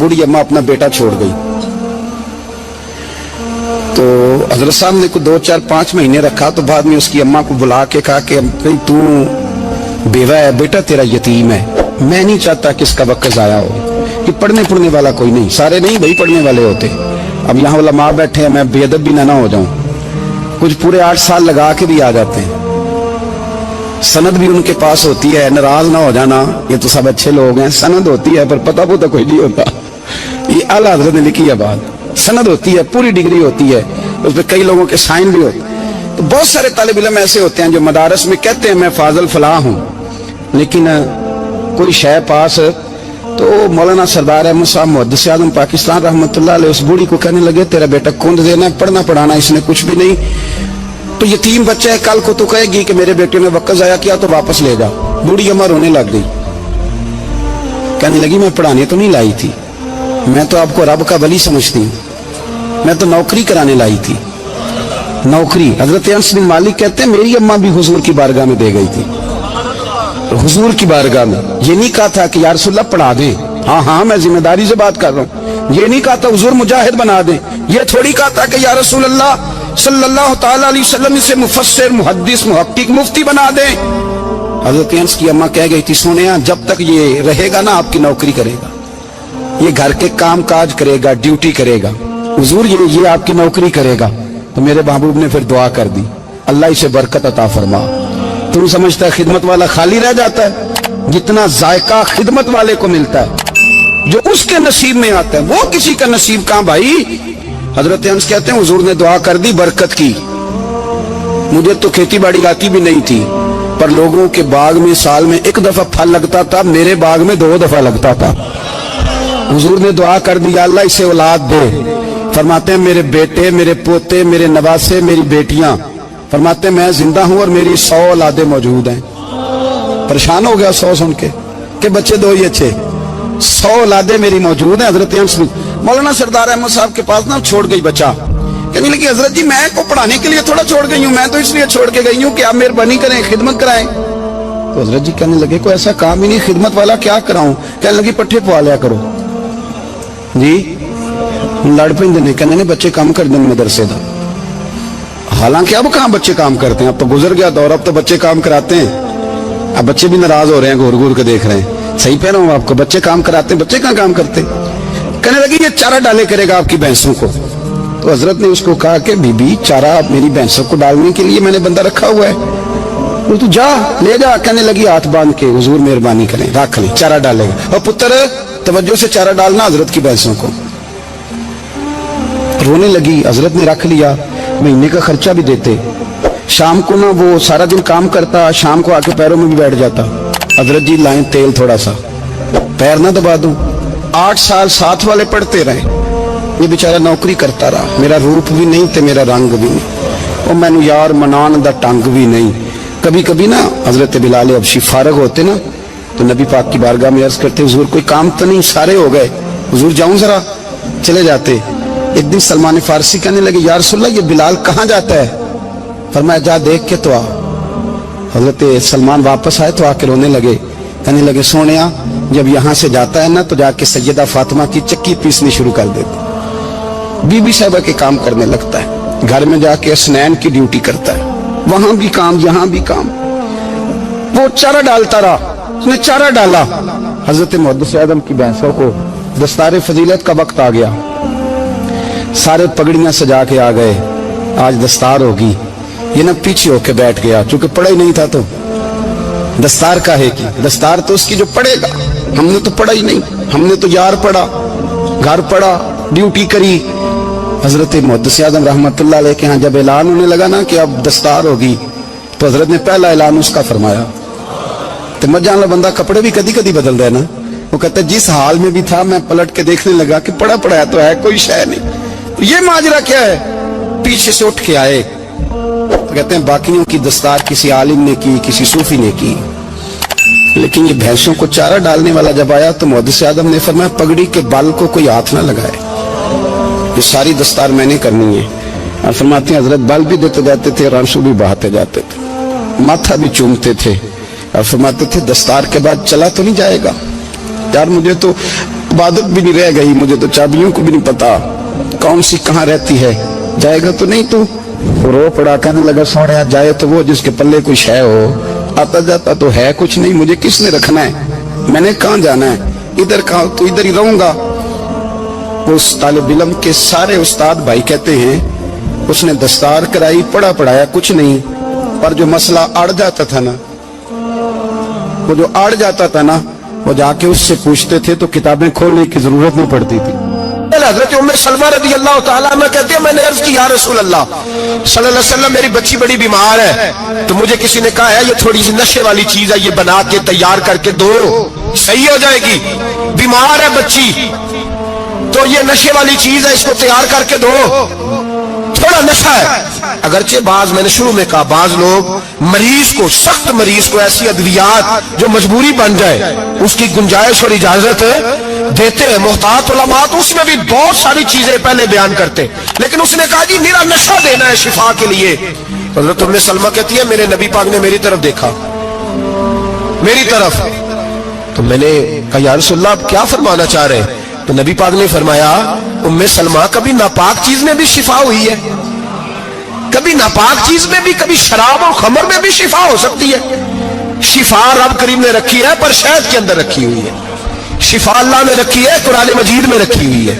बूढ़ी अम्मा अपना बेटा छोड़ गई। तो हजरत साहब ने को 2 4 5 महीने रखा, तो बाद में उसकी अम्मा को बुला के कहा कि तू बेवा है बेटा, तेरा यतीम है, मैं नहीं चाहता कि इसका वक्त ज़ाया हो, कि पढ़ने पढ़ने वाला कोई नहीं, सारे नहीं भाई पढ़ने वाले होते। अब यहाँ उलमा बैठे हैं, मैं बेअदब भी ना हो जाऊं, कुछ पूरे 8 साल लगा के भी आ जाते हैं, सनद भी उनके पास होती है, नाराज ना हो जाना, ये तो सब अच्छे लोग हैं, सनद होती है पर पता पुता कोई नहीं होता। ये आला हज़रत ने लिखी है बात, सनद होती है, पूरी डिग्री होती है, उस पर कई लोगों के साइन भी होते हैं। तो बहुत सारे तालिब इल्म ऐसे होते हैं जो मदारस में कहते हैं मैं फाजल फलाह हूँ, लेकिन कोई शय पास। तो मौलाना सरदार अहमद साहब मुहद्दिस आज़म पाकिस्तान रहमतुल्लाह अलैह उस बूढ़ी को कहने लगे तेरा बेटा कुंद देना है, पढ़ना पढ़ाना इसने कुछ भी नहीं, तो यतीम बच्चा है, कल को तो कहेगी कि मेरे बेटे ने वक्त ज़ाया किया तो वापस ले जा। बूढ़ी अम्मा रोने लग गई, कहने लगी मैं पढ़ाने तो नहीं लाई थी, मैं तो आपको रब का वली समझती हूँ, मैं तो नौकरी कराने लाई थी, नौकरी। हजरत अनस बिन मालिक कहते हैं मेरी अम्मा भी हुजूर की बारगाह में दे गई थी, हुजूर की बारगाह में। ये नहीं कहा था कि या रसूलल्लाह पढ़ा दें, हाँ हाँ मैं जिम्मेदारी से बात कर रहा हूँ, ये नहीं कहा था हुजूर मुजाहिद बना दें, ये थोड़ी कहा था कि या रसूलल्लाह सल्लल्लाहु ताला अलैहि वसल्लम से मुफस्सिर मुहद्दिस मुहक्किक मुफ्ती बना दें। हजरत अनस की अम्मा कह गई थी सोनिया जब तक ये रहेगा ना आपकी नौकरी करेगा, ये घर के काम काज करेगा, ड्यूटी करेगा, हुजूर ये आपकी नौकरी करेगा। तो मेरे महबूब ने फिर दुआ कर दी, अल्लाह इसे बरकत अता फरमा। तुम समझता है खिदमत वाला खाली रह जाता है? जितना जायका खिदमत वाले को मिलता है, जो उसके नसीब में आता है, वो किसी का नसीब कहां भाई। हजरत अनस कहते हैं हुजूर ने दुआ कर दी बरकत की, मुझे तो खेती बाड़ी आती भी नहीं थी, पर लोगों के बाग में साल में 1 दफा फल लगता था, मेरे बाग में 2 दफा लगता था। हुजूर ने दुआ कर दी अल्लाह इसे औलाद दे। फरमाते हैं मेरे बेटे, मेरे पोते, मेरे नवासे, मेरी बेटियां, फरमाते हैं मैं जिंदा हूं और मेरी 100 औलादे मौजूद हैं। परेशान हो गया 100 सुन के बच्चे 2 ही अच्छे, 100 औलादे मेरी मौजूद हैं। हजरत अनस मौलाना सरदार अहमद साहब के पास ना छोड़ गई बच्चा, कहने लगी हजरत जी मैं को पढ़ाने के लिए थोड़ा छोड़ गई हूँ, मैं तो इसलिए छोड़ के गई हूँ कि आप मेहरबानी करें खिदमत कराएं। तो हजरत जी कहने लगे कोई ऐसा काम ही नहीं, खिदमत वाला क्या कराऊं। कहने लगी पट्ठे पवा लिया करो जी, लड़ पेंदे कहने ने बच्चे काम कर दें मदरसे का। हालांकि अब कहाँ बच्चे काम करते हैं, अब तो गुजर गया दौर, अब तो बच्चे काम कराते हैं। अब बच्चे भी नाराज हो रहे हैं, घूर घूर के देख रहे हैं, सही कह रहा हूं आपको, बच्चे काम कराते हैं, बच्चे कहाँ काम करते। कहने लगी ये चारा डाले करेगा आपकी भैंसों को। तो हजरत ने उसको कहा कि बीबी चारा मेरी भैंसों को डालने के लिए मैंने बंदा रखा हुआ है, तो जा ले जा। कहने लगी हाथ बांध के हुजूर मेहरबानी करें रख ले, चारा डालेगा। और पुत्र तवज्जो से चारा डालना हजरत की भैंसों को। रोने लगी, हजरत ने रख लिया, महीने का खर्चा भी देते। शाम को ना वो सारा दिन काम करता, शाम को आके पैरों में भी बैठ जाता, हजरत जी लाएं तेल थोड़ा सा, पैर ना दबा दूं। 8 साल साथ वाले पढ़ते रहे, ये बेचारा नौकरी करता रहा, मेरा रूप भी नहीं ते मेरा रंग भी नहीं, और मैनू यार मनान दा टंग भी नहीं। कभी कभी ना हजरत बिलाल हबशी फारग होते ना तो नबी पाक की बारगाह में अर्ज करते हुजूर कोई काम तो नहीं, सारे हो गए, हुजूर जाऊं जरा, चले जाते। एक दिन सलमान फारसी कहने लगे या रसूलल्लाह ये बिलाल कहाँ जाता है। फरमाया जा देख के तो आ। हजरत सलमान वापस आए तो आके रोने लगे, कहने लगे सोनिया जब यहाँ से जाता है ना तो जाके सैयदा फातिमा की चक्की पीसनी शुरू कर देते, बीबी साहबा के काम करने लगता है, घर में जाके स्नैन की ड्यूटी करता है, वहां भी काम यहाँ भी काम। वो चारा डालता रहा, उसने चारा डाला। हजरत मुहद्दिस आज़म की भैंसों को दस्तार फजीलत का वक्त आ गया, सारे पगड़ियां सजा के आ गए, आज दस्तार होगी। ये ना पीछे होके बैठ गया, चूंकि पढ़ा ही नहीं था तो दस्तार का है कि दस्तार तो उसकी जो पढ़ेगा, हमने तो पढ़ा ही नहीं, हमने तो यार पढ़ा, घर पढ़ा, ड्यूटी करी। हजरत मुहद्दिस आज़म रहमतुल्लाह अलैह के यहाँ जब ऐलान होने लगा ना कि अब दस्तार होगी, तो हजरत ने पहला ऐलान उसका फरमाया। तो मत जान लो बंदा कपड़े भी कदी कदी बदल रहा है ना, वो कहता है जिस हाल में भी था मैं पलट के देखने लगा कि पढ़ा पढ़ाया तो है, कोई शय नहीं, ये माजरा क्या है। पीछे से उठ के आए, तो कहते हैं बाकियों की दस्तार किसी आलिम ने की, किसी सूफी ने की, लेकिन ये भैंसों को चारा डालने वाला जब आया तो मुहद्दिस आज़म ने फरमाया पगड़ी के बाल को कोई हाथ ना लगाए, ये सारी दस्तार मैंने करनी है। और फरमाते हैं हजरत बाल भी देते जाते थे, आंसू भी बहाते जाते थे, माथा भी चूमते थे, और फरमाते थे दस्तार के बाद चला तो नहीं जाएगा यार, मुझे तो इबादत भी नहीं रह गई, मुझे तो चाबियों को भी नहीं पता कौन सी कहाँ रहती है। जाएगा तो नहीं तू? रो पड़ा, कहने लगा सोने जाए तो वो जिसके पल्ले कुछ है हो, आता जाता तो है कुछ नहीं, मुझे किसने रखना है, मैंने कहाँ जाना है, इधर कहा तो इधर ही रहूंगा। उस तालिब इल्म के सारे उस्ताद भाई कहते हैं उसने दस्तार कराई, पढ़ा पढ़ाया कुछ नहीं, पर जो मसला अड़ जाता था ना, वो जो अड़ जाता था ना, वो जाके उससे पूछते थे तो किताबें खोलने की जरूरत नहीं पड़ती थी। हज़रत उम्मे सलमा रज़ी अल्लाह तआला अन्हा कहते हैं मैंने अर्ज की या रसूल अल्लाह सल्लल्लाहु अलैहि वसल्लम मेरी बच्ची बड़ी बीमार है, तो मुझे किसी ने कहा है ये थोड़ी सी नशे वाली चीज है, ये बना के तैयार करके दो सही हो जाएगी। बीमार है बच्ची तो ये नशे वाली चीज है, इसको तैयार करके दो, थोड़ा नशा है। अगरचे बाज, मैंने शुरू में कहा, बाज लोग मरीज को, सख्त मरीज को ऐसी अद्वियात जो मजबूरी बन जाए उसकी गुंजाइश और इजाजत देते हैं। मोहतात उलमा तो उसमें भी बहुत सारी चीजें पहले बयान करते, लेकिन उसने कहा जी मेरा नशा देना है शिफा के लिए। हज़रत उम्मे सलमा कहती है मेरे नबी पाक ने मेरी तरफ देखा, मेरी तरफ, तो मैंने कहा या रसूलल्लाह आप क्या फरमाना चाह रहे हैं? तो नबी पाक ने फरमाया उम्मे सलमा कभी नापाक चीज में भी शिफा हुई है, कभी नापाक चीज में भी, कभी शराब और खमर में भी शिफा हो सकती है। शिफा रब करीम ने रखी है पर शहद के अंदर रखी हुई है, शिफा अल्लाह ने रखी है कुरान मजीद में रखी हुई है,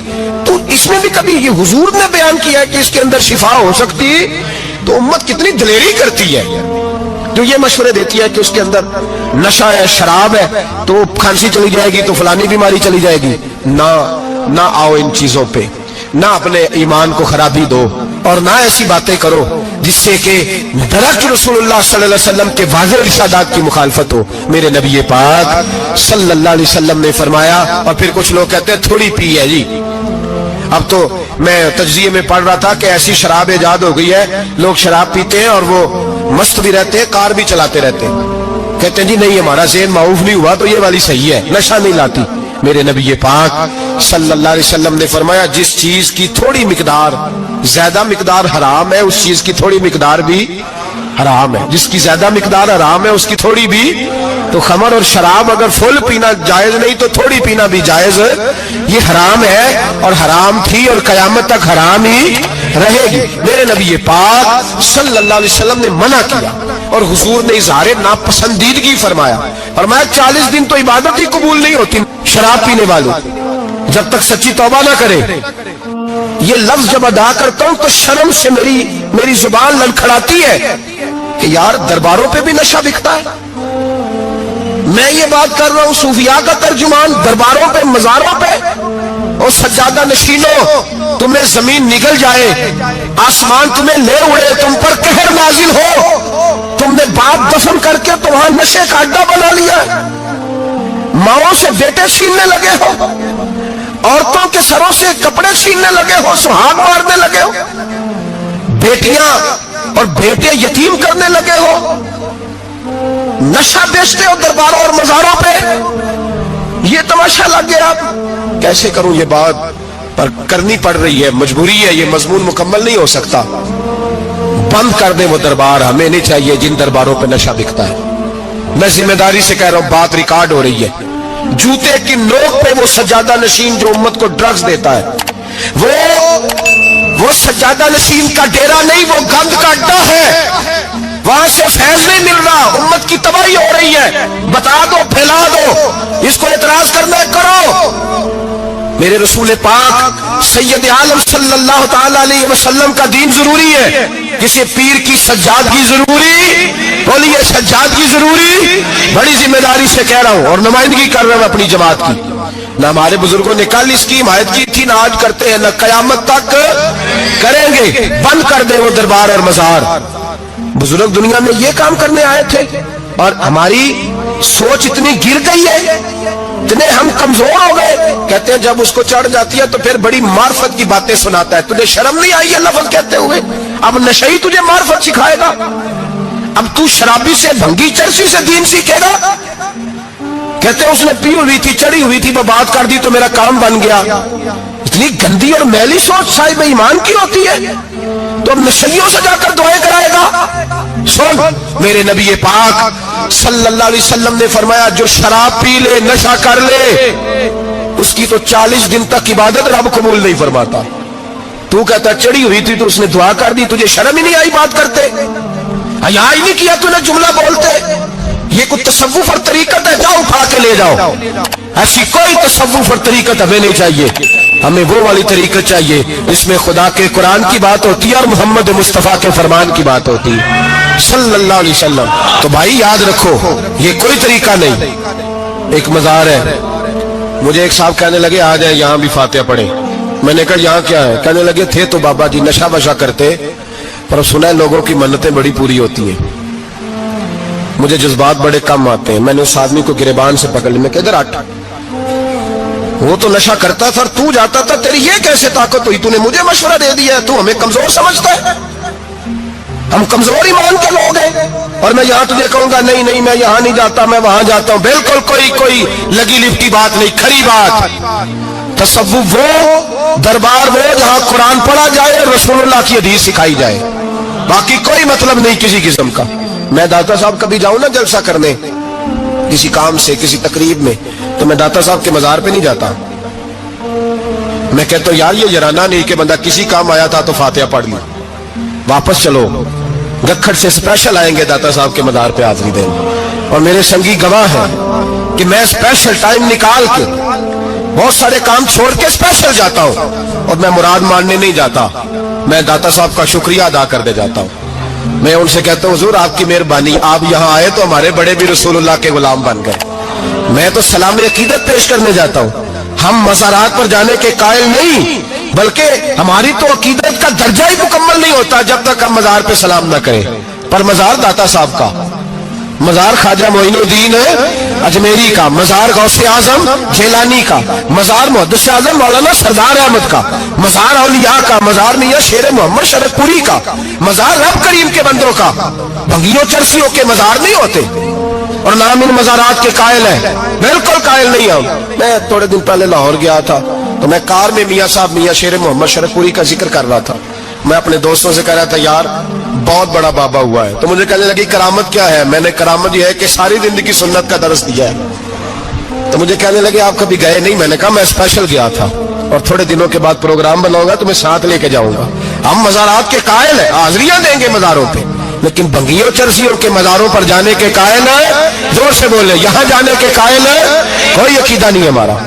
तो इसमें भी कभी ये हुजूर ने बयान किया है कि इसके अंदर शिफा हो सकती है, तो उम्मत कितनी दलेरी करती है जो ये मशवरे देती है कि उसके अंदर नशा है, शराब है, तो खांसी चली जाएगी तो फलानी बीमारी चली जाएगी। ना आओ इन चीजों पे, ना अपने ईमान को खराबी दो, और ना ऐसी बातें करो जिससे कि दरक रसूलुल्लाह सल्लल्लाहु अलैहि वसल्लम के वाज़ेह इरशादात की मुखालफत हो। मेरे नबी पाक सल्लल्लाहु अलैहि वसल्लम ने फरमाया, और फिर कुछ लोग कहते हैं थोड़ी पी है जी। अब तो मैं तज्जिए में पढ़ रहा था कि ऐसी शराब इजाद हो गई है, लोग शराब पीते हैं और वो मस्त भी रहते हैं, कार भी चलाते रहते हैं, कहते हैं जी नहीं हमारा ज़हन माऊफ नहीं हुआ तो ये वाली सही है, नशा नहीं लाती। मेरे नबी पाक सल्लल्लाहु अलैहि वसल्लम ने फरमाया जिस चीज की थोड़ी मिकदार, ज्यादा मिकदार हराम है उस चीज की थोड़ी मिकदार भी हराम है, जिसकी ज्यादा मिकदार हराम है उसकी थोड़ी भी। तो खमर और शराब अगर फुल पीना जायज नहीं तो थोड़ी पीना भी जायज, ये हराम है और हराम थी और कयामत तक हराम ही रहेगी। मेरे नबी पाक सल्लल्लाहु अलैहि वसल्लम ने मना किया और हुजूर ने इज़हार नापसंदीदगी फरमाया, 40 दिन तो इबादत ही कबूल नहीं होती शराब पीने वालों जब तक सच्ची तौबा ना करे। ये लफ्ज जब अदा करता हूं तो शर्म से मेरी जुबान लड़खड़ाती है कि यार दरबारों पे भी नशा बिकता है। मैं ये बात कर रहा हूं सूफिया का तर्जुमान, दरबारों पे, मजारों पे, और सज्जादा नशीनों तुम्हें जमीन निगल जाए, आसमान तुम्हें ले उड़े, तुम पर कहर नाजिल हो, तुमने बाप दफन करके तो वहां नशे का अड्डा बना लिया, माओ से बेटे छीनने लगे हो, औरतों के सरों से कपड़े छीनने लगे हो, सुहाग मारने लगे हो, बेटियां और बेटे यतीम करने लगे हो, नशा बेचते हो दरबारों और मजारों पे। ये तमाशा लग गया। आप कैसे करूं ये बात, पर करनी पड़ रही है, मजबूरी है, ये मजमून मुकम्मल नहीं हो सकता। बंद कर दे वो दरबार, हमें नहीं चाहिए जिन दरबारों पे नशा बिकता है। मैं जिम्मेदारी से कह रहा हूं, बात रिकॉर्ड हो रही है। जूते की नोक पे वो सज्जादा नशीन जो उम्मत को ड्रग्स देता है, वो सज्जादा नशीन का डेरा नहीं, वो गंद का अड्डा है। वहां से फैज नहीं मिल रहा, उम्मत की तबाही हो रही है। बता दो, फैला दो, इसको एतराज करना है करो। मेरे रसूल पाक सैयद आलम सल्लल्लाहु ताला अलैहि वसल्लम का दीन जरूरी है, किसी पीर की सज्जादगी जरूरी, बोलिए सज्जादगी जरूरी। बड़ी जिम्मेदारी से कह रहा हूं और नुमाइंदगी कर रहा हूं अपनी जमात की। ना हमारे बुजुर्गों ने कल इसकी हिमायत की थी, ना आज करते हैं, ना कयामत तक करेंगे। बंद कर दे वो दरबार और मजार। बुजुर्ग दुनिया में ये काम करने आए थे और हमारी सोच इतनी गिर गई है, इतने हम कमजोर हो गए। कहते हैं जब उसको चढ़ जाती है तो फिर बड़ी मार्फत की बातें सुनाता है। तुझे शर्म नहीं आई है लफ्ज कहते हुए? अब नशई तुझे मार्फत सिखाएगा? अब तू शराबी से, भंगी चरसी से दीन सीखेगा? कहते हैं उसने पी हुई थी, चढ़ी हुई थी, मैं बात कर दी तो मेरा काम बन गया। इतनी गंदी और मैली सोच साहिब ईमान की होती है, तो अब नशइयों से जाकर दुआएं कराएगा। सुन, मेरे नबी पाक सल्लल्लाहु अलैहि वसल्लम ने फरमाया जो शराब पी ले, नशा कर ले, اس کی تو 40 دن تک عبادت رب قبول نہیں فرماتا. تو کہتا چڑی ہوئی تھی تو اس نے دعا کر دی, تجھے شرم ہی نہیں آئی بات کرتے, حیا ہی نہیں کیا تو نے جملہ بولتے. یہ کوئی تصوف اور طریقت ہے؟ جاؤ اٹھا کے لے جاؤ. ایسی کوئی تصوف اور طریقت ہمیں نہیں چاہیے. ہمیں وہ والی طریقت چاہیے جس میں خدا کے قرآن کی بات ہوتی ہے اور محمد مصطفیٰ کے فرمان کی بات ہوتی ہے صلی اللہ علیہ وسلم. تو بھائی یاد رکھو یہ کوئی طریقہ نہیں. ایک مزار ہے, مجھے ایک صاحب کہنے لگے آ جائیں یہاں بھی فاتحہ پڑھیں. میں نے کہا یہاں کیا ہے؟ کہنے لگے تھے تو بابا جی نشہ وشا کرتے, پر سنا ہے لوگوں کی منتیں بڑی پوری ہوتی ہیں. مجھے جذبات بڑے کم آتے ہیں. میں نے اس آدمی کو گریبان سے پکڑ لی, میں کہ ادھر ہٹ, وہ تو نشہ کرتا تھا اور تو جاتا تھا, تیری یہ کیسے طاقت ہوئی؟ تو نے مجھے مشورہ دے دیا, تو ہمیں کمزور سمجھتا ہے؟ ہم کمزور ایمان کے لوگ ہیں. اور میں یہاں تجھے کہوں گا نہیں نہیں میں یہاں نہیں جاتا, میں وہاں جاتا ہوں. بالکل کوئی لگی لپٹی بات نہیں, کھری بات. تصوف وہ, دربار وہ جہاں قرآن پڑھا جائے اور رسول اللہ کی حدیث سکھائی جائے, باقی کوئی مطلب نہیں کسی قسم کا. میں داتا صاحب کبھی جاؤں نا جلسہ کرنے کسی کام سے, کسی تقریب میں, تو میں داتا صاحب کے مزار پہ نہیں جاتا. میں کہتا ہوں یار یہ جرانہ نہیں کہ بندہ کسی کام آیا تھا تو فاتحہ پڑھ لی, واپس چلو. گکھڑ سے اسپیشل آئیں گے داتا صاحب کے مزار پہ حاضری دیں, اور میرے سنگی گواہ ہیں کہ میں اسپیشل ٹائم نکال کے بہت سارے کام چھوڑ کے اسپیشل جاتا ہوں, اور میں مراد ماننے نہیں جاتا, میں داتا صاحب کا شکریہ ادا کر دے جاتا ہوں. میں ان سے کہتا ہوں حضور آپ کی مہربانی, آپ یہاں آئے تو ہمارے بڑے بھی رسول اللہ کے غلام بن گئے. میں تو سلام عقیدت پیش کرنے جاتا ہوں. ہم مزارات پر جانے کے قائل نہیں, بلکہ ہماری تو عقیدت کا درجہ ہی مکمل نہیں ہوتا جب تک ہم مزار پہ سلام نہ کریں. پر مزار داتا صاحب کا, مزار خواجہ معین الدین اجمیری کا, مزار غوث اعظم جیلانی کا, مزار محدث اعظم مولانا سردار احمد کا, مزار اولیاء کا, مزار میاں شیر محمد شرف پوری کا, مزار رب کریم کے بندوں کا. بھنگیوں چرسیوں کے مزار نہیں ہوتے, اور نام ان مزارات کے قائل ہیں, بالکل قائل نہیں ہم. میں تھوڑے دن پہلے لاہور گیا تھا تو میں کار میں میاں صاحب میاں شیر محمد شرف پوری کا ذکر کر رہا تھا. میں اپنے دوستوں سے کہہ رہا تھا یار بہت بڑا بابا ہوا ہے. تو مجھے کہنے لگی کرامت کیا ہے؟ میں نے کرامت یہ ہے کہ ساری زندگی سنت کا درس دیا ہے. تو مجھے کہنے لگے آپ کبھی گئے نہیں؟ میں نے کہا میں اسپیشل گیا تھا, اور تھوڑے دنوں کے بعد پروگرام بناؤں گا تو میں ساتھ لے کے جاؤں گا. ہم مزارات کے قائل ہیں, حاضریاں دیں گے مزاروں پہ, لیکن بھنگیوں چرسیوں کے مزاروں پر جانے کے قائل ہیں. زور سے بولے, یہاں جانے کے قائل ہیں. کوئی عقیدہ نہیں ہمارا.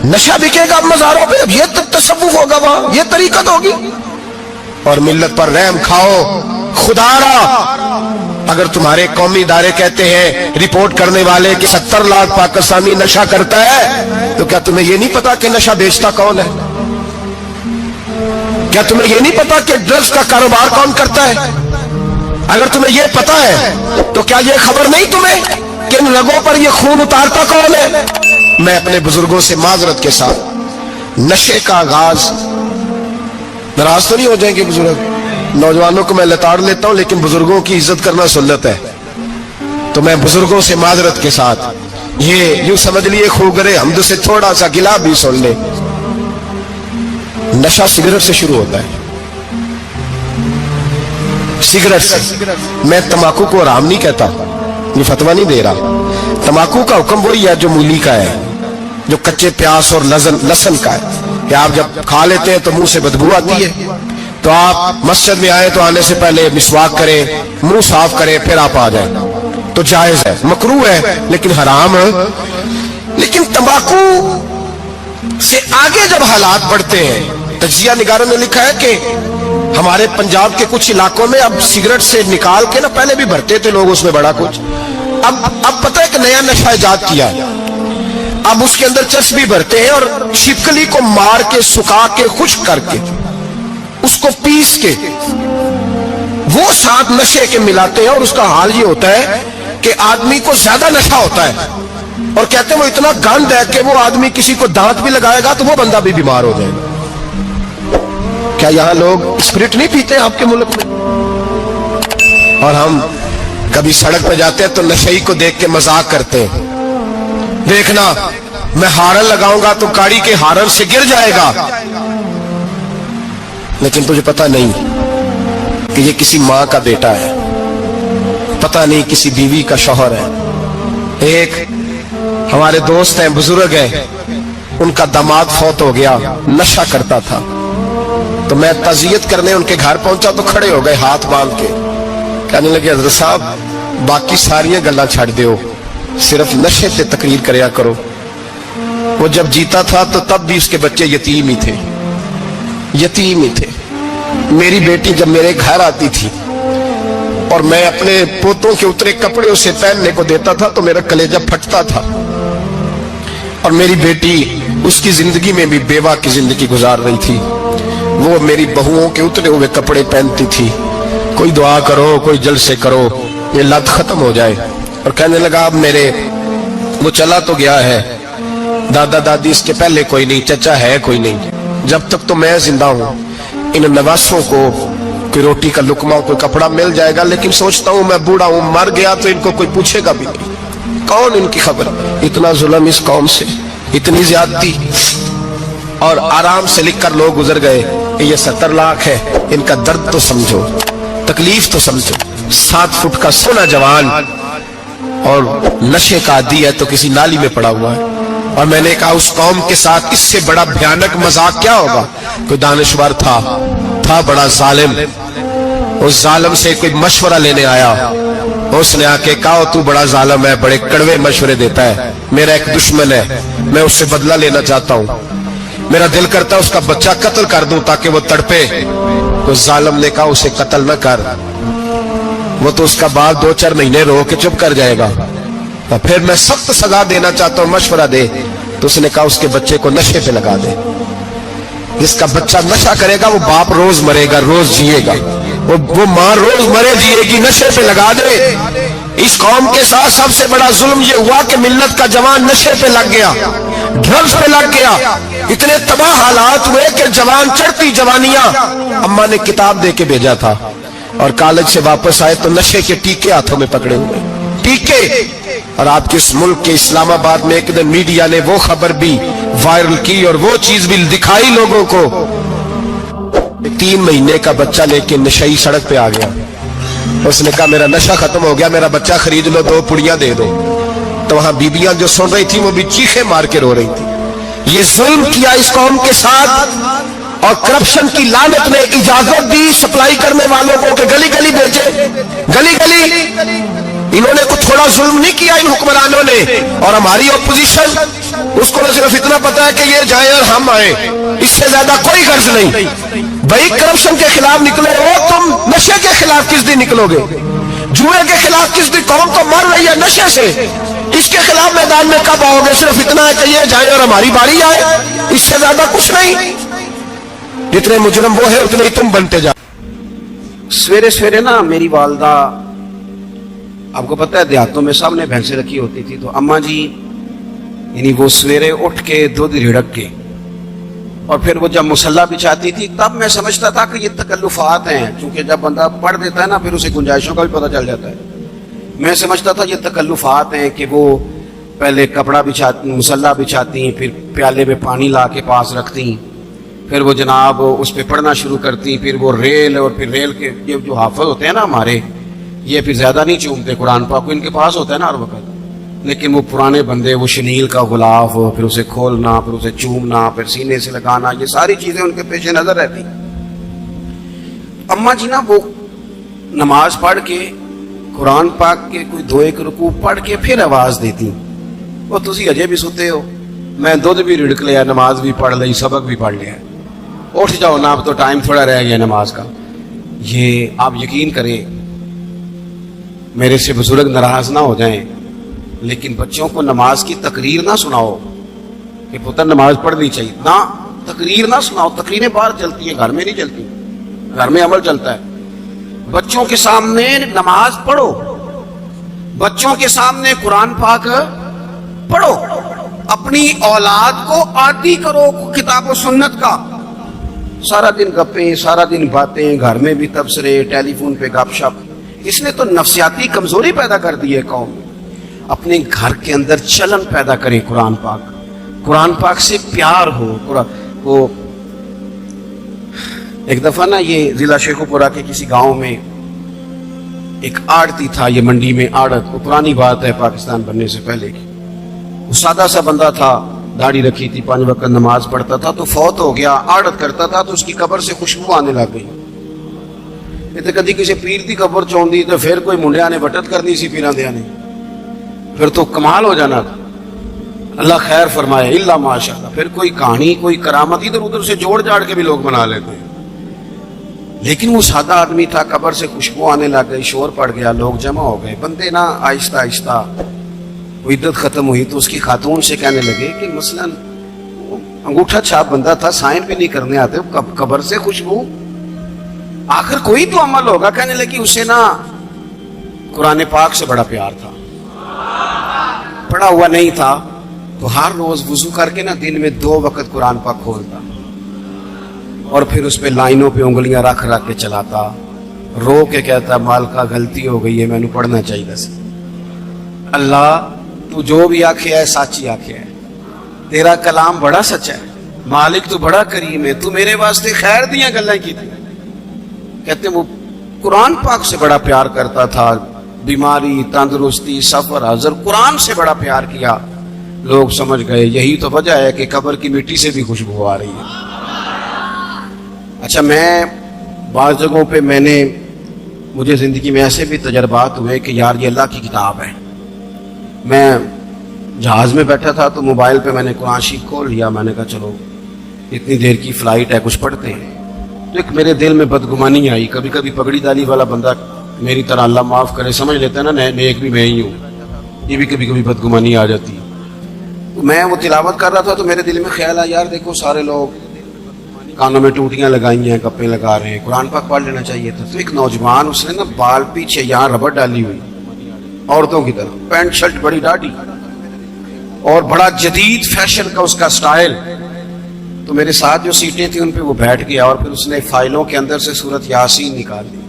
نشہ بکے گا اب مزاروں پہ, اب یہ تصوف ہوگا وہاں, یہ طریقت ہوگی. اور ملت پر رحم کھاؤ. خدا را اگر تمہارے قومی ادارے کہتے ہیں رپورٹ کرنے والے کہ 70 لاکھ پاکستانی نشہ کرتا ہے, تو کیا تمہیں یہ نہیں پتا کہ نشہ بیچتا کون ہے؟ کیا تمہیں یہ نہیں پتا کہ ڈرگز کا کاروبار کون کرتا ہے؟ اگر تمہیں یہ پتا ہے تو کیا یہ خبر نہیں تمہیں کہ ان رگوں پر یہ خون اتارتا کون ہے؟ میں اپنے بزرگوں سے معذرت کے ساتھ, نشے کا آغاز, ناراض تو نہیں ہو جائیں گے بزرگ, نوجوانوں کو میں لتاڑ لیتا ہوں لیکن بزرگوں کی عزت کرنا سنت ہے. تو میں بزرگوں سے معذرت کے ساتھ, یہ یوں سمجھ لیے خوگرے حمد سے تھوڑا سا گلا بھی سن لے. نشہ سگریٹ سے شروع ہوتا ہے, سگریٹ سے. میں تمباکو کو حرام نہیں کہتا, یہ فتویٰ نہیں دے رہا. تمباکو کا حکم وہی ہے جو مولی کا ہے, جو کچے پیاز اور لہسن کا ہے, کہ آپ جب کھا لیتے ہیں تو منہ سے بدبو آتی ہے, تو آپ مسجد میں آئے تو آنے سے پہلے مسواک کریں, منہ صاف کریں, پھر آپ آ جائیں. تو جائز ہے, مکروہ ہے لیکن حرام ہے. لیکن تمباکو سے آگے جب حالات بڑھتے ہیں, تجزیہ نگاروں نے لکھا ہے کہ ہمارے پنجاب کے کچھ علاقوں میں اب سگریٹ سے نکال کے نا, پہلے بھی بھرتے تھے لوگ اس میں بڑا کچھ, اب پتہ ہے کہ نیا نشہ ایجاد کیا ہے. اب اس کے اندر چرس بھی بھرتے ہیں, اور چھپکلی کو مار کے سکھا کے خشک کر کے اس کو پیس کے وہ ساتھ نشے کے ملاتے ہیں, اور اس کا حال یہ ہوتا ہے کہ آدمی کو زیادہ نشہ ہوتا ہے, اور کہتے ہیں وہ اتنا گند ہے کہ وہ آدمی کسی کو دانت بھی لگائے گا تو وہ بندہ بھی بیمار ہو جائے گا. کیا یہاں لوگ اسپرٹ نہیں پیتے آپ کے ملک میں؟ اور ہم کبھی سڑک پہ جاتے ہیں تو نشئی کو دیکھ کے مذاق کرتے ہیں, دیکھنا میں ہارن لگاؤں گا تو گاڑی کے ہارن سے گر جائے گا. لیکن تجھے پتہ نہیں کہ یہ کسی ماں کا بیٹا ہے, پتہ نہیں کسی بیوی کا شوہر ہے. ایک ہمارے دوست ہیں, بزرگ ہیں, ان کا داماد فوت ہو گیا، نشہ کرتا تھا، تو میں تعزیت کرنے ان کے گھر پہنچا تو کھڑے ہو گئے ہاتھ باندھ کے، کہنے لگے حضرت صاحب باقی ساری گلاں چھڑ دیو، صرف نشے تے تقریر کریا کرو۔ وہ جب جیتا تھا تو تب بھی اس کے بچے یتیم ہی تھے، یتیم ہی تھے۔ میری بیٹی جب میرے گھر آتی تھی اور میں اپنے پوتوں کے اترے کپڑے اسے پہننے کو دیتا تھا تو میرا کلیجہ پھٹتا تھا، اور میری بیٹی اس کی زندگی میں بھی بیوہ کی زندگی گزار رہی تھی، وہ میری بہوؤں کے اترے ہوئے کپڑے پہنتی تھی، کوئی دعا کرو، کوئی جلسے کرو، یہ لت ختم ہو جائے۔ اور کہنے لگا اب میرے وہ چلا تو گیا ہے، دادا دادی اس کے پہلے کوئی نہیں، چچا ہے کوئی نہیں، جب تک تو میں زندہ ہوں ان نواسوں کو کوئی روٹی کا لقمہ کوئی کپڑا مل جائے گا، لیکن سوچتا ہوں میں بوڑھا ہوں، مر گیا تو ان کو کوئی پوچھے گا بھی نہیں، کون ان کی خبر۔ اتنا ظلم اس قوم سے، اتنی زیادتی، اور آرام سے لکھ کر لوگ گزر گئے کہ یہ 70 لاکھ ہے، ان کا درد تو سمجھو، تکلیف تو سمجھو۔ 7 فٹ کا سونا جوان اور نشے کا عادی ہے تو کسی نالی میں پڑا ہوا ہے۔ اور میں نے کہا اس قوم کے ساتھ اس سے بڑا بھیانک مذاق کیا ہوگا۔ کوئی دانشور تھا بڑا ظالم، اس ظالم سے کوئی مشورہ لینے آیا، اس نے آ کے کہا تو بڑا ظالم ہے، بڑے کڑوے مشورے دیتا ہے، میرا ایک دشمن ہے، میں اس سے بدلہ لینا چاہتا ہوں، میرا دل کرتا ہے اس کا بچہ قتل کر دوں تاکہ وہ تڑپے۔ تو ظالم نے کہا اسے قتل نہ کر، وہ تو اس کا باپ 2-4 مہینے رو کے چپ کر جائے گا، تو پھر میں سخت سزا دینا چاہتا ہوں، مشورہ دے۔ تو اس نے کہا اس کے بچے کو نشے پہ لگا دے، جس کا بچہ نشہ کرے گا وہ باپ روز مرے گا، روز جیے گا، وہ ماں روز مرے جیے گی، نشے پہ لگا دے۔ اس قوم کے ساتھ سب سے بڑا ظلم یہ ہوا کہ ملت کا جوان نشے پہ لگ گیا، ڈرگز پہ لگ گیا، اتنے تباہ حالات ہوئے کہ جوان چڑھتی جوانیاں۔ اماں نے کتاب دے کے بھیجا تھا اور کالج سے واپس آئے تو نشے کے ٹیکے ہاتھوں میں پکڑے ہوئے، ٹیکے۔ اور آپ کے اس ملک کے اسلام آباد میں ایک دن میڈیا نے وہ خبر بھی وائرل کی اور وہ چیز بھی دکھائی لوگوں کو، 3 مہینے کا بچہ لے کے نشئی سڑک پہ آ گیا، اس نے کہا میرا نشہ ختم ہو گیا، میرا بچہ خرید لو، 2 پڑیاں دے دو۔ تو وہاں بیبیاں جو سن رہی تھی وہ بھی چیخیں مار کے رو رہی تھی۔ یہ ظلم کیا اس قوم کے ساتھ، اور کرپشن کی لعنت نے اجازت دی سپلائی کرنے والوں کو کہ گلی گلی بھیجے، گلی گلی۔ انہوں نے کچھ تھوڑا ظلم نہیں کیا ان حکمرانوں نے، اور ہماری اپوزیشن اس کو صرف اتنا پتا ہے کہ یہ جائیں اور ہم آئیں، اس سے زیادہ کوئی غرض نہیں۔ بھائی کرپشن کے خلاف نکلے ہو تم، نشے کے خلاف کس دن نکلو گے؟ جوئے کے خلاف کس دن؟ قوم تو مر رہی ہے نشے سے، اس کے خلاف میدان میں کب آؤ گے؟ صرف اتنا ہے کہ یہ جائیں اور ہماری باری آئے، اس سے زیادہ کچھ نہیں۔ جتنے مجرم وہ ہے اتنے ہی تم بنتے جا۔ سویرے سویرے نا میری والدہ، آپ کو پتہ ہے دیہاتوں میں سامنے بھینسیں رکھی ہوتی تھی، تو اماں جی یعنی وہ سویرے اٹھ کے دودھ رڑک کے اور پھر وہ جب مصلی بچھاتی تھی تب میں سمجھتا تھا کہ یہ تکلفات ہیں، چونکہ جب بندہ پڑھ دیتا ہے نا پھر اسے گنجائشوں کا بھی پتہ چل جاتا ہے۔ میں سمجھتا تھا یہ تکلفات ہیں کہ وہ پہلے کپڑا بچھاتی، مصلی بچھاتی، پھر پیالے میں پانی لا کے پاس رکھتی، پھر وہ جناب اس پہ پڑھنا شروع کرتی، پھر وہ ریل، اور پھر ریل کے یہ جو حافظ ہوتے ہیں نا ہمارے، یہ پھر زیادہ نہیں چومتے قرآن پاک کو، ان کے پاس ہوتا ہے نا ہر وقت، لیکن وہ پرانے بندے وہ شنیل کا غلاف، پھر اسے کھولنا، پھر اسے چومنا، پھر سینے سے لگانا، یہ ساری چیزیں ان کے پیش نظر رہتی۔ اماں جی نا وہ نماز پڑھ کے قرآن پاک کے کوئی 2-1 رکوع پڑھ کے پھر آواز دیتی، وہ تسی اجے بھی ستے ہو، میں دودھ بھی رڑک لیا، نماز بھی پڑھ لی، سبق بھی پڑھ لیا، اٹھ جاؤ نا، اب تو ٹائم تھوڑا رہ گیا نماز کا۔ یہ آپ یقین کریں، میرے سے بزرگ ناراض نہ ہو جائیں، لیکن بچوں کو نماز کی تقریر نہ سناؤ کہ پتر نماز پڑھنی چاہیے، نہ تقریر نہ سناؤ، تقریریں باہر چلتی ہیں، گھر میں نہیں چلتی، گھر میں عمل چلتا ہے۔ بچوں کے سامنے نماز پڑھو، بچوں کے سامنے قرآن پاک پڑھو، اپنی اولاد کو عادی کرو کتاب و سنت کا۔ سارا دن گپیں، سارا دن باتیں، گھر میں بھی تبصرے، ٹیلی فون پہ گپ شپ، اس نے تو نفسیاتی کمزوری پیدا کر دی ہے قوم۔ اپنے گھر کے اندر چلن پیدا کریں قرآن پاک، قرآن پاک سے پیار ہو۔ وہ ایک دفعہ نا یہ ضلع شیخو پورہ کے کسی گاؤں میں ایک آڑتی تھا، یہ منڈی میں آڑت، وہ پرانی بات ہے پاکستان بننے سے پہلے کی، وہ سادہ سا بندہ تھا، दाढ़ी रखी थी, 5 वक्त नमाज पढ़ता था, तो फौत हो गया, आड़त करता था, तो उसकी कब्र से खुशबू आने लग गई। ये तो कभी किसी पीर की कब्र च आउंदी तो फिर कोई मुंडिया ने बटत करनी सी पीरां दियां ने, फिर तो कमाल हो जाना था। अल्लाह खैर फरमाए, इल्ला माशाअल्लाह। फिर कोई कहानी, कोई करामत इधर उधर से जोड़ जाड़ के भी लोग बना लेते हैं। लेकिन वो सादा आदमी था, कब्र से खुशबू आने लग गई, शोर पड़ गया, लोग जमा हो गए। बंदे ना आहिस्ता आहिस्ता वो इद्दत खत्म हुई तो उसकी खातून से कहने लगे कि मसलन अंगूठा छाप बंदा था, साइन भी नहीं करने आते, कब्र से खुशबू, आखिर कोई तो अमल होगा। कहने लगी उसे ना कुरान पाक से बड़ा प्यार था, पढ़ा हुआ नहीं था, तो हर रोज वुजू करके ना दिन में 2 वक्त कुरान पाक खोलता और फिर उस पे लाइनों पे उंगलियां रख रख के चलाता, रो के कहता मालिका गलती हो गई है, मैनू पढ़ना चाहिए सी। अल्लाह तू जो भी आखे है साची आखे है, तेरा कलाम बड़ा सच्चा है, मालिक तू बड़ा करीम है, तू मेरे वास्ते खैर दियां गल्लां की थी। कहते वो कुरान पाक से बड़ा प्यार करता था, बीमारी, तंदुरुस्ती, सफर, हजर, कुरान से बड़ा प्यार किया। लोग समझ गए यही तो वजह है कि कब्र की मिट्टी से भी खुशबू आ रही है। अच्छा, मैं बाज़ जगहों पे मुझे ज़िंदगी में ऐसे भी तजर्बात हुए कि यार ये अल्लाह की किताब है। मैं जहाज़ में बैठा था तो मोबाइल पे मैंने कुरान शरीफ खोल लिया, मैंने कहा चलो इतनी देर की फ़्लाइट है, कुछ पढ़ते हैं। तो एक मेरे दिल में बदगुमानी आई। कभी कभी पगड़ी दाली वाला बंदा मेरी तरह, अल्लाह माफ़ करे, समझ लेता है ना नेक भी मैं ही हूँ, ये भी कभी कभी बदगुमानी आ जाती है। तो मैं वो तिलावत कर रहा था तो मेरे दिल में ख्याल आया, यार देखो सारे लोग कानों में टूटियां लगाई हैं, गप्पे लगा रहे हैं, कुरान पाक पढ़ लेना चाहिए था। तो एक नौजवान, उसने ना बाल पीछे यहाँ रबड़ डाली हुई, औरतों की तरह, पैंट शर्ट बड़ी दाढ़ी और बड़ा जदीद फैशन का उसका स्टाइल। तो मेरे साथ जो सीटें थी उन पे वो बैठ गया और फिर उसने फाइलों के अंदर से सूरत यासीन निकाल दी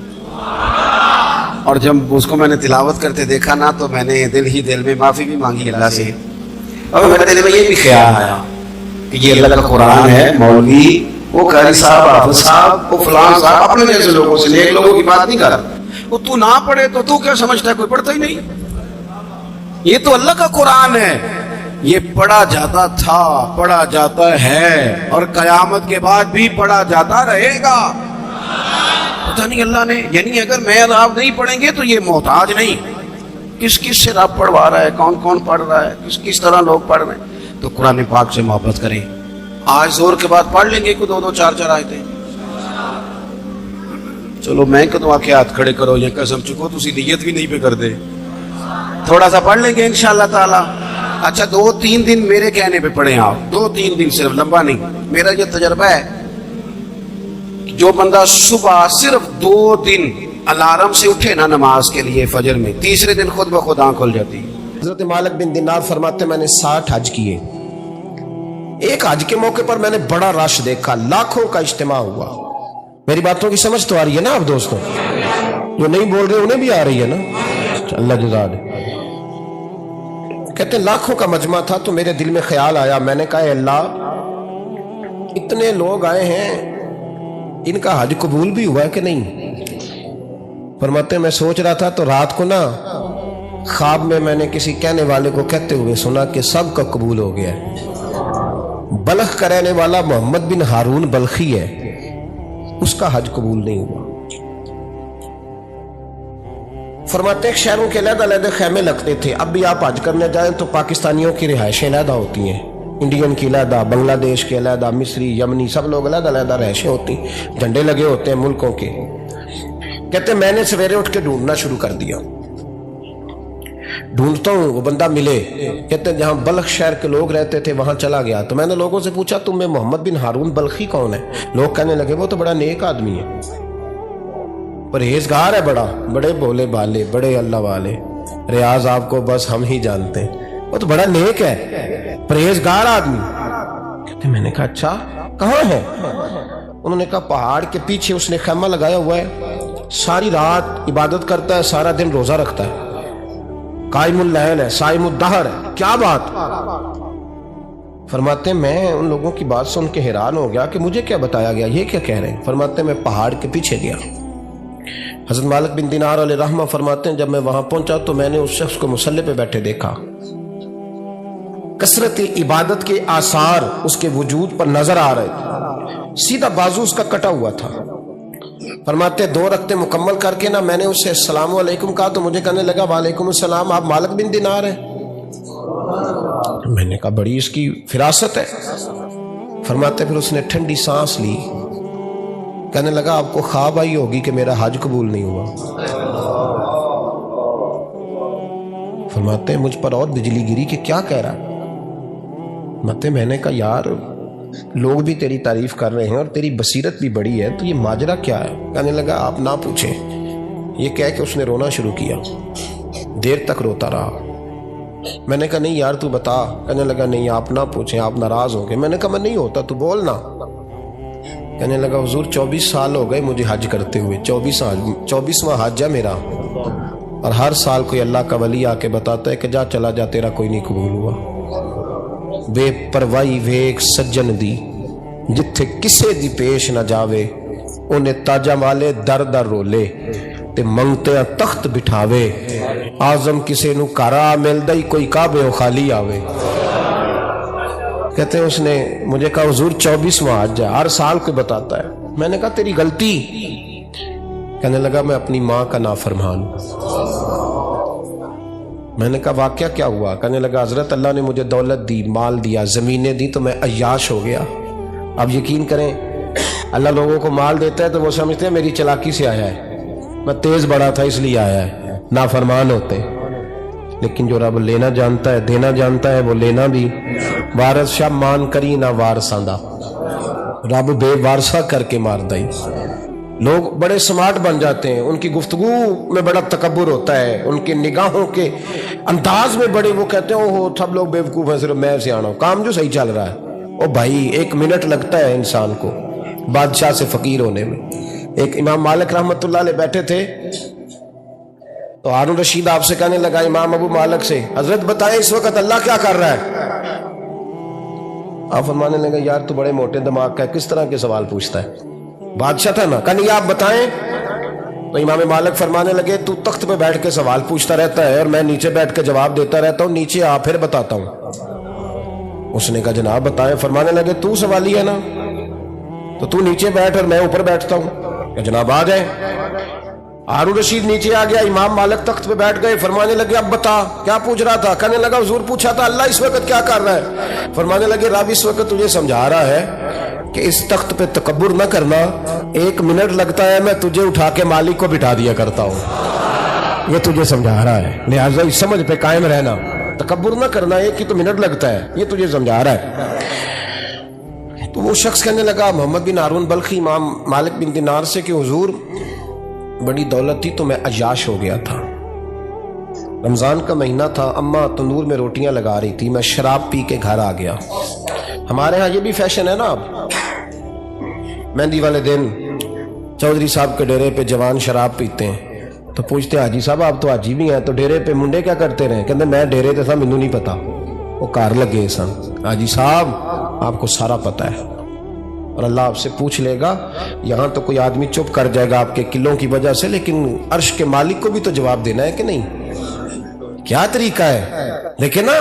और जब उसको मैंने तिलावत करते देखा ना तो मैंने दिल ही दिल में माफी भी मांगी अल्लाह से। और मेरे दिल में ये भी ख्याल आया कि ये अल्लाह का कुरान है, मौलवी, वो कारी साहब, हाफिज साहब, वो फलां साहब, अपने जैसे लोगों से, नेक लोगों की बात नहीं कर रहा। वो तू ना पढ़े तो तू क्या समझता है, कोई पढ़ता ही नहीं। ये तो अल्लाह का कुरान है, ये पढ़ा जाता था, पढ़ा जाता है और कयामत के बाद भी पढ़ा जाता रहेगा। पता नहीं अल्लाह ने, यानी अगर मैं और आप नहीं पढ़ेंगे तो ये मोहताज नहीं, किस किस से रब पढ़वा रहा है, कौन कौन पढ़ रहा है, किस किस तरह लोग पढ़ रहे हैं। तो कुरान पाक से मोहब्बत करें। आज जोर के बाद पढ़ लेंगे को 2-2 4-4 आयतें। चलो मैं कदों आके हाथ खड़े करो या कसम चुको, तुसी नियत भी नहीं पे कर दे, थोड़ा सा पढ़ लेंगे इंशाअल्लाह ताला। अच्छा 2-3 दिन मेरे कहने पे पढ़े आप, 2-3 दिन, सिर्फ लंबा नहीं। मेरा ये तजर्बा है, जो बंदा सुबह सिर्फ 2 दिन अलार्म से उठे ना नमाज के लिए फजर में, तीसरे दिन खुद ब खुद आंख खुल जाती है। हजरत मालिक बिन दिनार फरमाते मैंने 60 हज किए। एक हज के मौके पर मैंने बड़ा रश देखा, लाखों का इज्तिमा हुआ। मेरी बातों की समझ तो आ रही है ना आप दोस्तों? जो नहीं बोल रहे उन्हें भी आ रही है ना? अल्लाह जज़ा दे। कहते लाखों का मजमा था तो मेरे दिल में ख्याल आया, मैंने कहा अल्लाह इतने लोग आए हैं, इनका हज कबूल भी हुआ है कि नहीं? फरमाते मैं सोच रहा था तो रात को ना ख्वाब में मैंने किसी कहने वाले को कहते हुए सुना कि सब का कबूल हो गया है। बल्ख का रहने वाला मोहम्मद बिन हारून बल्खी है, उसका हज कबूल नहीं हुआ। फरमाते शहरों के अलग-अलग खैमे लगते थे। अब भी आप हज करने जाएं तो पाकिस्तानियों की रिहायशें अलग होती हैं, इंडियन की अलग, बांग्लादेश के अलग, मिस्री, यमनी, सब लोग अलग अलग रिहायशें होती, झंडे लगे होते हैं मुल्कों के। कहते मैंने सवेरे उठ के ढूंढना शुरू कर दिया, ढूंढता हूं वो बंदा मिले। कहते जहां बल्ख शहर के लोग रहते थे वहां चला गया तो मैंने लोगों से पूछा तुम में मोहम्मद बिन हारून बल्खी कौन है? लोग कहने लगे वो तो बड़ा नेक आदमी है, परहेजगार है, बड़े भोले भाले, बड़े अल्लाह वाले, रियाज आपको बस हम ही जानते हैं, वो तो बड़ा नेक है, परहेजगार आदमी। कहते मैंने कहा अच्छा कहाँ है? उन्होंने कहा पहाड़ के पीछे उसने खैमा लगाया हुआ है, सारी रात इबादत करता है, सारा दिन रोजा रखता है, कायमुल लैल है, साइमुद दहर है। क्या बात? फरमाते मैं उन लोगों की बात सुन के हैरान हो गया कि मुझे क्या बताया गया, ये क्या कह रहे हैं? फरमाते मैं पहाड़ के पीछे गया। हज़रत मालिक बिन दिनार अलैहि रहमा फरमाते हैं जब मैं वहां पहुंचा तो मैंने उस शख्स को मुसल्ले पे बैठे देखा। कसरत इबादत के आसार उसके वजूद पर नजर आ रहे थे। सीधा बाजू उसका कटा हुआ था। फरमाते 2 रकते मुकम्मल करके ना मैंने उससे अस्सलाम वालेकुम कहा तो मुझे कहने लगा वालेकुम अस्सलाम, आप मालिक बिन दिनार हैं? मैंने कहा बड़ी इसकी फिरासत है। फरमाते फिर उसने ठंडी सांस ली, कहने लगा आपको ख्वाब आई होगी कि मेरा हज कबूल नहीं हुआ। फरमाते हैं मुझ पर और बिजली गिरी कि क्या कह रहा है। मते मैंने कहा यार लोग भी तेरी तारीफ कर रहे हैं और तेरी बसीरत भी बड़ी है, तो ये माजरा क्या है? कहने लगा आप ना पूछें। ये कह के उसने रोना शुरू किया, देर तक रोता रहा। मैंने कहा नहीं यार तू बता। कहने लगा नहीं आप ना पूछें, आप नाराज होंगे। मैंने कहा मैं नहीं होता, तू बोल ना। कहने लगा हुजूर 24 साल हो गए मुझे हज करते हुए, 24वां हज है मेरा, और हर साल कोई अल्लाह का वली आके बताता है कि जा चला जा तेरा कोई नहीं कबूल हुआ। बेपरवाही वेख सज्जन दी, जिथे किसे दी पेश न जावे, उन्हें ताजा माले दर दर रोले ते मंगते तख्त बिठावे। आजम किसे नु कारा मिलदा ही कोई काबे खाली आवे। कहते हैं उसने मुझे कहा हुजूर 24वां हज है, हर साल कोई बताता है। मैंने कहा तेरी गलती। कहने लगा मैं अपनी माँ का नाफरमान हूं। मैंने कहा वाकया क्या हुआ? कहने लगा हजरत अल्लाह ने मुझे दौलत दी, माल दिया, जमीनें दी, तो मैं अय्याश हो गया। अब यकीन करें अल्लाह लोगों को माल देता है तो वो समझते हैं मेरी चालाकी से आया है, मैं तेज बड़ा था इसलिए आया है, नाफरमान होते। लेकिन जो रब लेना जानता है देना जानता है वो लेना भी। वारस शाह मान करी ना वारसांदा, रब बेवारसा करके मार दई। लोग बड़े स्मार्ट बन जाते हैं, उनकी गुफ्तगू में बड़ा तकब्बुर होता है, उनके निगाहों के अंदाज में बड़े, वो कहते हैं ओहो सब लोग बेवकूफ हैं, सिर्फ मैं सियाना हूं, काम जो सही चल रहा है। ओ भाई 1 मिनट लगता है इंसान को बादशाह से फकीर होने में। एक इमाम मालिक रहमतुल्लाह अलैह बैठे थे तो हारून रशीद आपसे कहने लगा इमाम अबू मालिक से, हजरत बताएं इस वक्त अल्लाह क्या कर रहा है? आप फरमाने लगे यार तू बड़े मोटे दिमाग का है, किस तरह के सवाल पूछता है? बादशाह था ना, कहने आप बताएं। तो इमाम मालिक फरमाने लगे तू तख्त पे बैठ के सवाल पूछता रहता है और मैं नीचे बैठ के जवाब देता रहता हूँ, नीचे आ फिर बताता हूँ। उसने कहा जनाब बताएं। फरमाने लगे तू सवाली है ना, तो तू नीचे बैठ और मैं ऊपर बैठता हूँ। जनाब आ जाए। हारून रशीद नीचे आ गया, इमाम मालिक तख्त पे बैठ गए। फरमाने लगे अब बता क्या पूछ रहा था? कहने लगा हुजूर पूछा था अल्लाह इस वक्त क्या कर रहा है? फरमाने लगे रब इस वक्त तुझे समझा रहा है कि इस तख्त पे तकब्बुर न करना, 1 मिनट लगता है मैं तुझे उठा के मालिक को बिठा दिया करता हूं। ये तुझे समझा रहा है, लिहाजा इस समझ पे कायम रहना, तकब्बुर न करना, 1 ही तो मिनट लगता है, ये तुझे समझा रहा है। तो वो शख्स कहने लगा मोहम्मद बिन हारून बल्खी इमाम मालिक बिन दिनार से कि हुजूर बड़ी दौलत थी तो मैं अय्याश हो गया था। रमजान का महीना था, अम्मा तंदूर में रोटियां लगा रही थी, मैं शराब पी के घर आ गया। हमारे यहाँ ये भी फैशन है ना, अब मेहंदी वाले दिन चौधरी साहब के डेरे पे जवान शराब पीते हैं तो पूछते हाजी साहब आप तो हाजी भी हैं, तो डेरे पे मुंडे क्या करते रहे? कहते मैं डेरे ते था मैनू नहीं पता, वो कार लगे सन। हाजी साहब आपको सारा पता है और अल्लाह आपसे पूछ लेगा। यहाँ तो कोई आदमी चुप कर जाएगा आपके किलों की वजह से, लेकिन अर्श के मालिक को भी तो जवाब देना है कि नहीं? क्या तरीका है? देखे ना,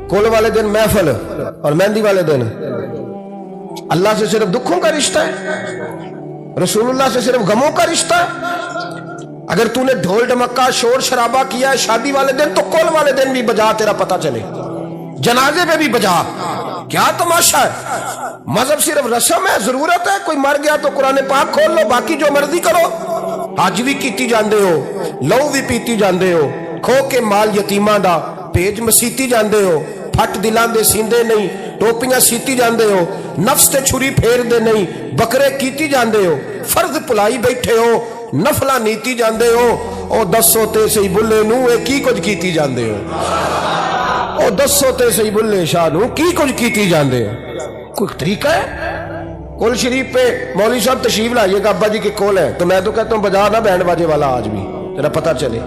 कोल वाले दिन महफिल और मेहंदी वाले दिन अल्लाह से सिर्फ दुखों का रिश्ता है, रसूलुल्लाह से सिर्फ गमों का रिश्ता है। अगर तूने ढोल ढमक्का शोर शराबा किया है शादी वाले दिन तो कोल वाले दिन भी बजा, तेरा पता चले, जनाजे पे भी बजा। क्या तमाशा है? मजहब सिर्फ रस्म है, जरूरत है, कोई मर गया तो कुरान पाक खोल लो, बाकी जो मर्जी करो। हज भी कीती जांदे हो, लहू भी पीती जांदे हो, खो के माल यतीमां दा भेज मसीती जांदे हो, फट दिलां दे सींदे नहीं, टोपियां सीती जांदे हो, नफ्स ते छुरी फेर दे नहीं, बकरे कीती जांदे हो, फर्ज भुलाई बैठे हो, नफला नीती जांदे हो। ओ दसो ते सही बुल्ले नू ए की कुछ कीती जांदे हो? ओ दसो ते सही बुल्ले शाह नू की कुछ कीती जांदे हो? कोई तरीका है? कुल शरीफ पे मौलवी साहब तशरीफ लाइएगा, अब्बा जी के कोल है, तो मैं तो कहता हूँ बजा ना बैंड बाजे वाला आज भी, तेरा पता चले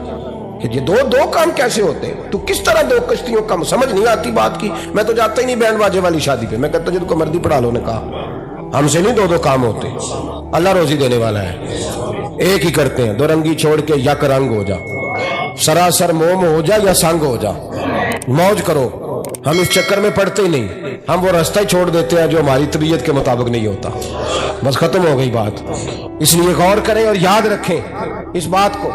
कि ये दो काम कैसे होते हैं। तू किस तरह 2 कश्तियों का समझ नहीं आती बात की। मैं तो जाता ही नहीं बैंड बाजे वाली शादी पे, मैं कहता जिनको मर्जी पढ़ा लो ने कहा, हमसे नहीं 2 काम होते। अल्लाह रोजी देने वाला है, एक ही करते हैं, 2 रंगी छोड़ के यक रंग हो जा, सरासर मोम हो जा या संग हो जा, मौज करो। ہم اس چکر میں پڑتے ہی نہیں, ہم وہ راستہ ہی چھوڑ دیتے ہیں جو ہماری طبیعت کے مطابق نہیں ہوتا. بس ختم ہو گئی بات. اس لیے غور کریں اور یاد رکھیں اس بات کو